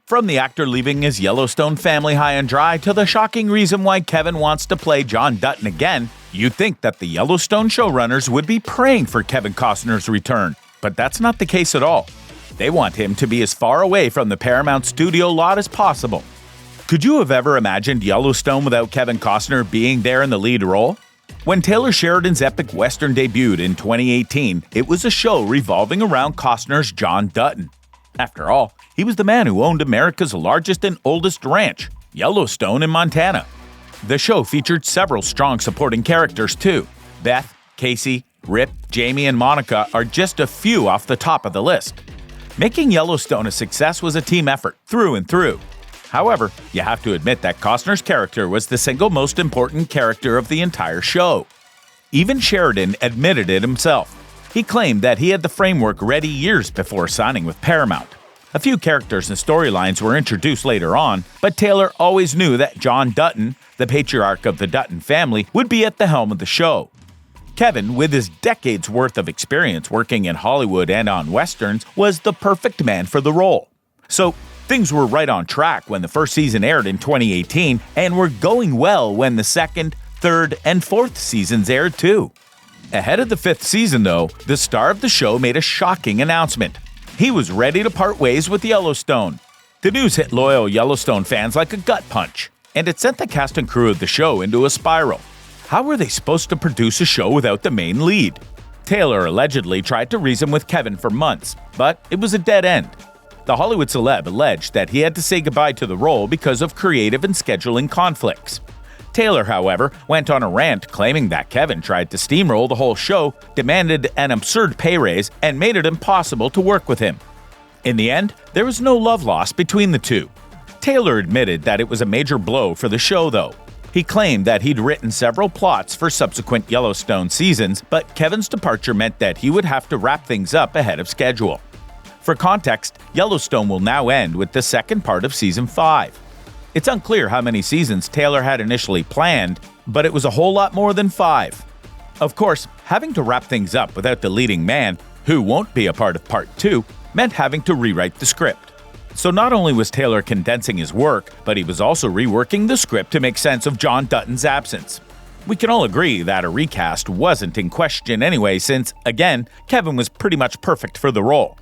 From the actor leaving his Yellowstone family high and dry to the shocking reason why Kevin wants to play John Dutton again, you'd think that the Yellowstone showrunners would be praying for Kevin Costner's return, but that's not the case at all. They want him to be as far away from the Paramount studio lot as possible. Could you have ever imagined Yellowstone without Kevin Costner being there in the lead role? When Taylor Sheridan's epic western debuted in 2018, it was a show revolving around Costner's John Dutton. After all, he was the man who owned America's largest and oldest ranch, Yellowstone in Montana. The show featured several strong supporting characters too. Beth, Casey, Rip, Jamie, and Monica are just a few off the top of the list. Making Yellowstone a success was a team effort, through and through. However, you have to admit that Costner's character was the single most important character of the entire show. Even Sheridan admitted it himself. He claimed that he had the framework ready years before signing with Paramount. A few characters and storylines were introduced later on, but Taylor always knew that John Dutton, the patriarch of the Dutton family, would be at the helm of the show. Kevin, with his decades worth of experience working in Hollywood and on westerns, was the perfect man for the role. So, things were right on track when the first season aired in 2018, and were going well when the second, third, and fourth seasons aired too. Ahead of the fifth season, though, the star of the show made a shocking announcement. He was ready to part ways with Yellowstone. The news hit loyal Yellowstone fans like a gut punch, and it sent the cast and crew of the show into a spiral. How were they supposed to produce a show without the main lead? Taylor allegedly tried to reason with Kevin for months, but it was a dead end. The Hollywood celeb alleged that he had to say goodbye to the role because of creative and scheduling conflicts. Taylor, however, went on a rant claiming that Kevin tried to steamroll the whole show, demanded an absurd pay raise, and made it impossible to work with him. In the end, there was no love lost between the two. Taylor admitted that it was a major blow for the show, though. He claimed that he'd written several plots for subsequent Yellowstone seasons, but Kevin's departure meant that he would have to wrap things up ahead of schedule. For context, Yellowstone will now end with the second part of Season 5. It's unclear how many seasons Taylor had initially planned, but it was a whole lot more than 5. Of course, having to wrap things up without the leading man, who won't be a part of Part 2, meant having to rewrite the script. So not only was Taylor condensing his work, but he was also reworking the script to make sense of John Dutton's absence. We can all agree that a recast wasn't in question anyway, since, again, Kevin was pretty much perfect for the role.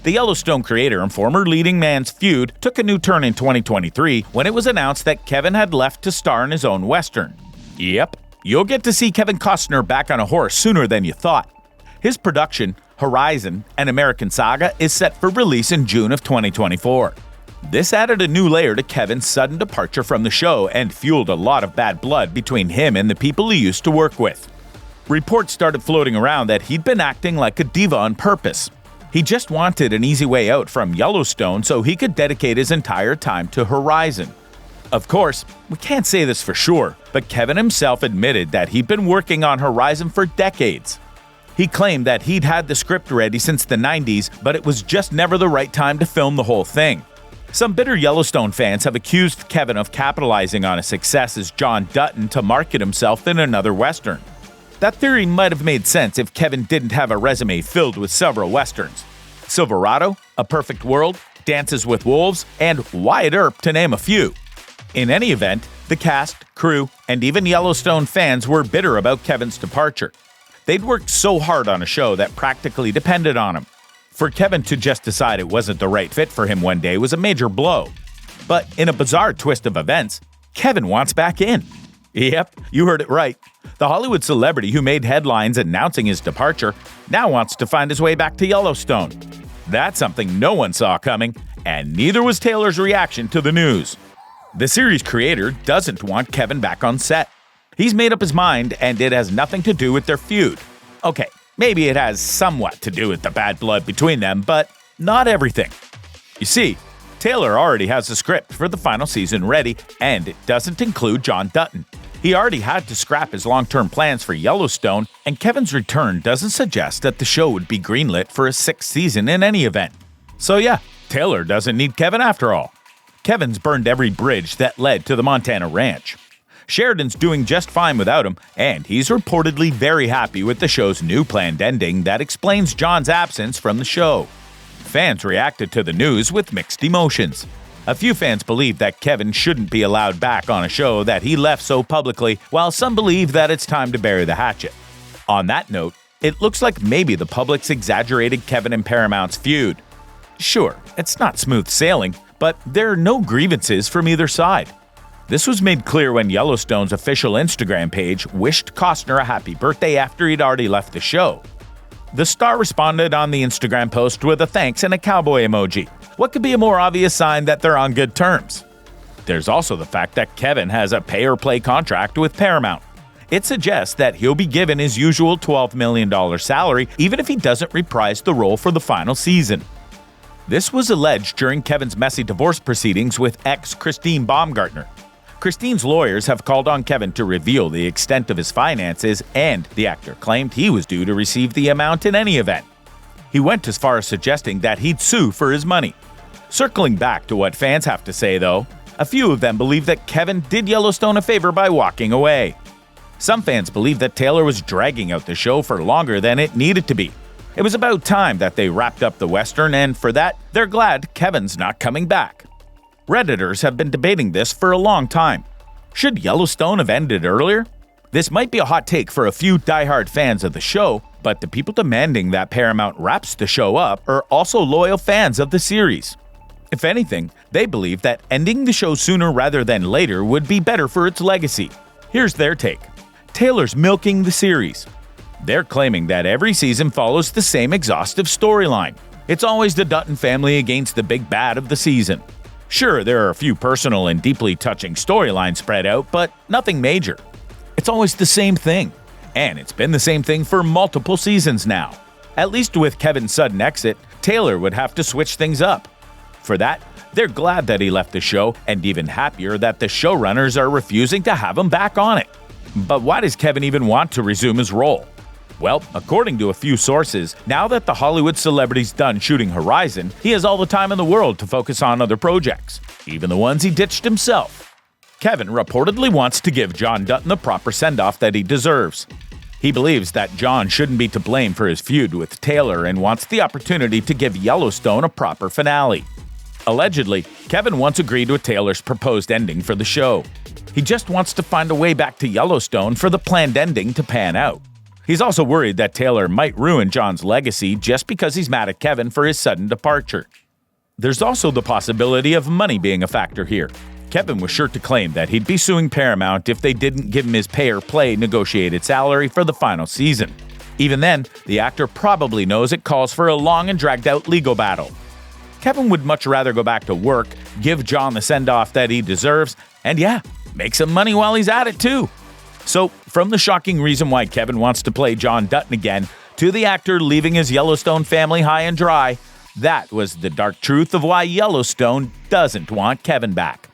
The Yellowstone creator and former leading man's feud took a new turn in 2023 when it was announced that Kevin had left to star in his own western. Yep, you'll get to see Kevin Costner back on a horse sooner than you thought. His production, Horizon, an American Saga, is set for release in June of 2024. This added a new layer to Kevin's sudden departure from the show and fueled a lot of bad blood between him and the people he used to work with. Reports started floating around that he'd been acting like a diva on purpose. He just wanted an easy way out from Yellowstone so he could dedicate his entire time to Horizon. Of course, we can't say this for sure, but Kevin himself admitted that he'd been working on Horizon for decades. He claimed that he'd had the script ready since the 90s, but it was just never the right time to film the whole thing. Some bitter Yellowstone fans have accused Kevin of capitalizing on his success as John Dutton to market himself in another western. That theory might have made sense if Kevin didn't have a resume filled with several westerns. Silverado, A Perfect World, Dances with Wolves, and Wyatt Earp, to name a few. In any event, the cast, crew, and even Yellowstone fans were bitter about Kevin's departure. They'd worked so hard on a show that practically depended on him. For Kevin to just decide it wasn't the right fit for him one day was a major blow. But in a bizarre twist of events, Kevin wants back in. Yep, you heard it right. The Hollywood celebrity who made headlines announcing his departure now wants to find his way back to Yellowstone. That's something no one saw coming, and neither was Taylor's reaction to the news. The series creator doesn't want Kevin back on set. He's made up his mind, and it has nothing to do with their feud. Okay, maybe it has somewhat to do with the bad blood between them, but not everything. You see, Taylor already has the script for the final season ready, and it doesn't include John Dutton. He already had to scrap his long-term plans for Yellowstone, and Kevin's return doesn't suggest that the show would be greenlit for a sixth season in any event. So yeah, Taylor doesn't need Kevin after all. Kevin's burned every bridge that led to the Montana ranch. Sheridan's doing just fine without him, and he's reportedly very happy with the show's new planned ending that explains John's absence from the show. Fans reacted to the news with mixed emotions. A few fans believe that Kevin shouldn't be allowed back on a show that he left so publicly, while some believe that it's time to bury the hatchet. On that note, it looks like maybe the public's exaggerated Kevin and Paramount's feud. Sure, it's not smooth sailing, but there are no grievances from either side. This was made clear when Yellowstone's official Instagram page wished Costner a happy birthday after he'd already left the show. The star responded on the Instagram post with a thanks and a cowboy emoji. What could be a more obvious sign that they're on good terms? There's also the fact that Kevin has a pay-or-play contract with Paramount. It suggests that he'll be given his usual $12 million salary even if he doesn't reprise the role for the final season. This was alleged during Kevin's messy divorce proceedings with ex Christine Baumgartner. Christine's lawyers have called on Kevin to reveal the extent of his finances, and the actor claimed he was due to receive the amount in any event. He went as far as suggesting that he'd sue for his money. Circling back to what fans have to say, though, a few of them believe that Kevin did Yellowstone a favor by walking away. Some fans believe that Taylor was dragging out the show for longer than it needed to be. It was about time that they wrapped up the Western, and for that, they're glad Kevin's not coming back. Redditors have been debating this for a long time. Should Yellowstone have ended earlier? This might be a hot take for a few diehard fans of the show, but the people demanding that Paramount wraps the show up are also loyal fans of the series. If anything, they believe that ending the show sooner rather than later would be better for its legacy. Here's their take. Taylor's milking the series. They're claiming that every season follows the same exhaustive storyline. It's always the Dutton family against the big bad of the season. Sure, there are a few personal and deeply touching storylines spread out, but nothing major. It's always the same thing. And it's been the same thing for multiple seasons now. At least with Kevin's sudden exit, Taylor would have to switch things up. For that, they're glad that he left the show, and even happier that the showrunners are refusing to have him back on it. But why does Kevin even want to resume his role? Well, according to a few sources, now that the Hollywood celebrity's done shooting Horizon, he has all the time in the world to focus on other projects, even the ones he ditched himself. Kevin reportedly wants to give John Dutton the proper send-off that he deserves. He believes that John shouldn't be to blame for his feud with Taylor and wants the opportunity to give Yellowstone a proper finale. Allegedly, Kevin once agreed with Taylor's proposed ending for the show. He just wants to find a way back to Yellowstone for the planned ending to pan out. He's also worried that Taylor might ruin John's legacy just because he's mad at Kevin for his sudden departure. There's also the possibility of money being a factor here. Kevin was sure to claim that he'd be suing Paramount if they didn't give him his pay-or-play negotiated salary for the final season. Even then, the actor probably knows it calls for a long and dragged-out legal battle. Kevin would much rather go back to work, give John the send-off that he deserves, and make some money while he's at it too. So, from the shocking reason why Kevin wants to play John Dutton again, to the actor leaving his Yellowstone family high and dry, that was the dark truth of why Yellowstone doesn't want Kevin back.